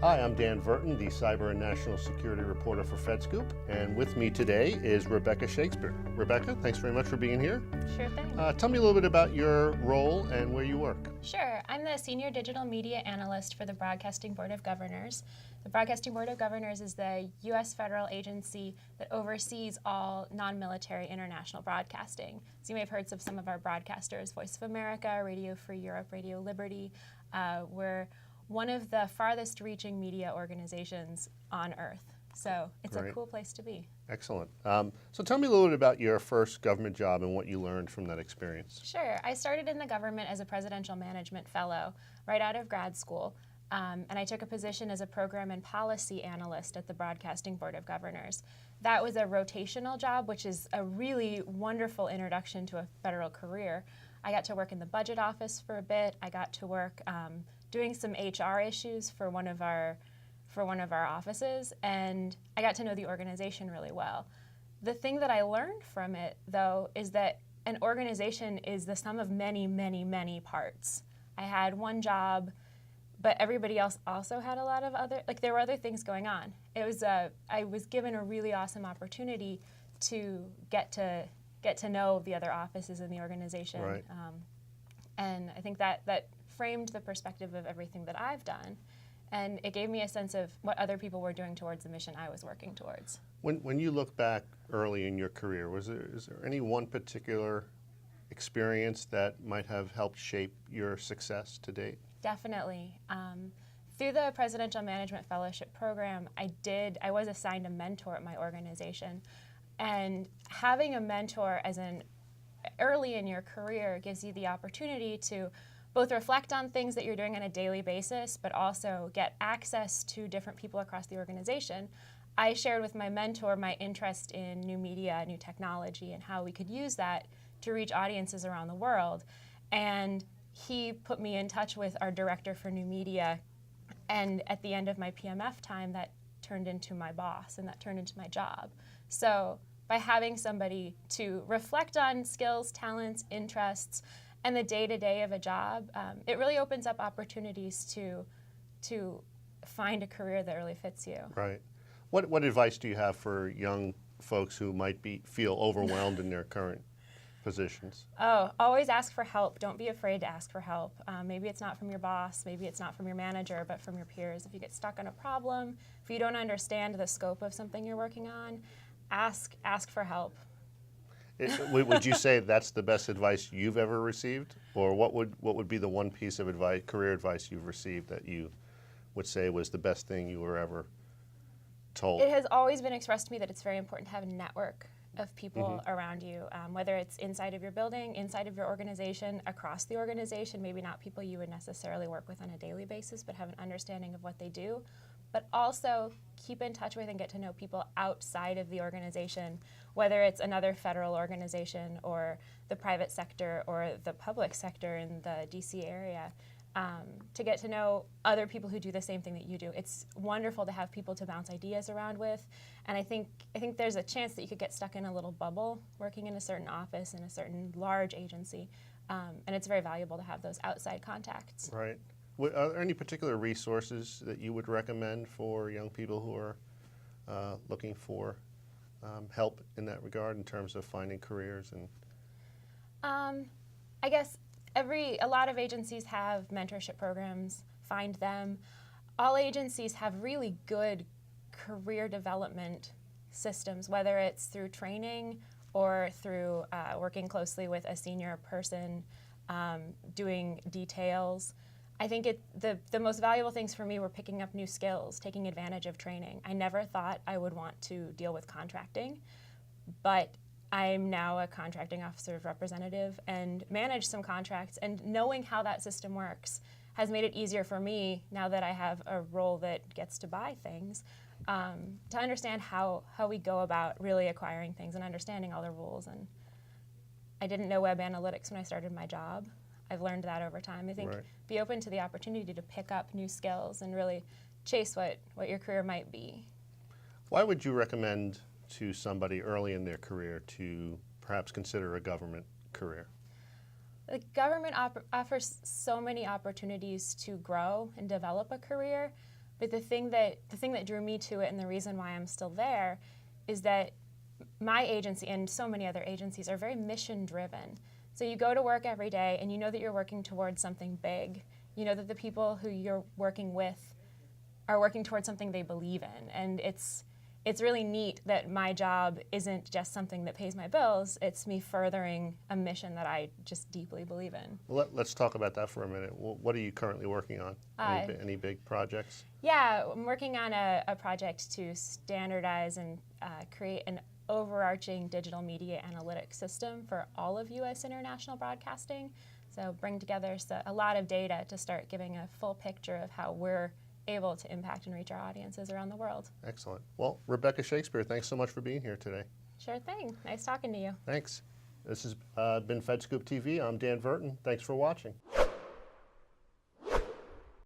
Hi, I'm Dan Verton, the Cyber and National Security Reporter for FedScoop, and with me today is Rebecca Shakespeare. Rebecca, thanks very much for being here. Sure thing. Tell me a little bit about your role and where you work. Sure. I'm the Senior Digital Media Analyst for the Broadcasting Board of Governors. The Broadcasting Board of Governors is the U.S. federal agency that oversees all non-military international broadcasting. So you may have heard of some of our broadcasters, Voice of America, Radio Free Europe, Radio Liberty. We're one of the farthest reaching media organizations on earth. So it's Great. A cool place to be. Excellent. So tell me a little bit about your first government job and what you learned from that experience. Sure. I started in the government as a presidential management fellow right out of grad school. And I took a position as a program and policy analyst at the Broadcasting Board of Governors. That was a rotational job, which is a really wonderful introduction to a federal career. I got to work in the budget office for a bit. I got to work doing some HR issues for one of our offices, and I got to know the organization really well. The thing that I learned from it, though, is that an organization is the sum of many, many, many parts. I had one job, but everybody else also had a lot of there were other things going on. I was given a really awesome opportunity to get to know the other offices in the organization. Right. And I think that framed the perspective of everything that I've done. And it gave me a sense of what other people were doing towards the mission I was working towards. When you look back early in your career, is there any one particular experience that might have helped shape your success to date? Definitely. Through the Presidential Management Fellowship Program, I was assigned a mentor at my organization. And having a mentor early in your career gives you the opportunity to both reflect on things that you're doing on a daily basis, but also get access to different people across the organization. I shared with my mentor my interest in new media, new technology, and how we could use that to reach audiences around the world. And he put me in touch with our director for new media. And at the end of my PMF time, that turned into my boss, and that turned into my job. So by having somebody to reflect on skills, talents, interests, and the day-to-day of a job, it really opens up opportunities to find a career that really fits you. Right. What advice do you have for young folks who might feel overwhelmed in their current positions? Oh, always ask for help. Don't be afraid to ask for help. Maybe it's not from your boss, maybe it's not from your manager, but from your peers. If you get stuck on a problem, if you don't understand the scope of something you're working on, ask for help. Would you say that's the best advice you've ever received? Or what would be the one piece of advice, career advice you've received that you would say was the best thing you were ever told? It has always been expressed to me that it's very important to have a network of people around you, whether it's inside of your building, inside of your organization, across the organization, maybe not people you would necessarily work with on a daily basis, but have an understanding of what they do. But also keep in touch with and get to know people outside of the organization, whether it's another federal organization or the private sector or the public sector in the DC area, to get to know other people who do the same thing that you do. It's wonderful to have people to bounce ideas around with, and I think there's a chance that you could get stuck in a little bubble working in a certain office in a certain large agency, and it's very valuable to have those outside contacts. Right. Are there any particular resources that you would recommend for young people who are looking for help in that regard in terms of finding careers? And I guess a lot of agencies have mentorship programs. Find them. All agencies have really good career development systems, whether it's through training or through working closely with a senior person doing details. I think the most valuable things for me were picking up new skills, taking advantage of training. I never thought I would want to deal with contracting, but I'm now a contracting officer representative and manage some contracts, and knowing how that system works has made it easier for me, now that I have a role that gets to buy things, to understand how we go about really acquiring things and understanding all the rules. And I didn't know web analytics when I started my job. I've learned that over time. I think be open to the opportunity to pick up new skills and really chase what your career might be. Why would you recommend to somebody early in their career to perhaps consider a government career? The government offers so many opportunities to grow and develop a career, But the thing that drew me to it, and the reason why I'm still there, is that my agency and so many other agencies are very mission driven. So you go to work every day and you know that you're working towards something big. You know that the people who you're working with are working towards something they believe in. And it's really neat that my job isn't just something that pays my bills, it's me furthering a mission that I just deeply believe in. Well, let's talk about that for a minute. What are you currently working on? Any big projects? Yeah, I'm working on a project to standardize and create an overarching digital media analytics system for all of U.S. international broadcasting. So bring together a lot of data to start giving a full picture of how we're able to impact and reach our audiences around the world. Excellent. Well, Rebecca Shakespeare, thanks so much for being here today. Sure thing. Nice talking to you. Thanks. This has been FedScoop TV. I'm Dan Verton. Thanks for watching.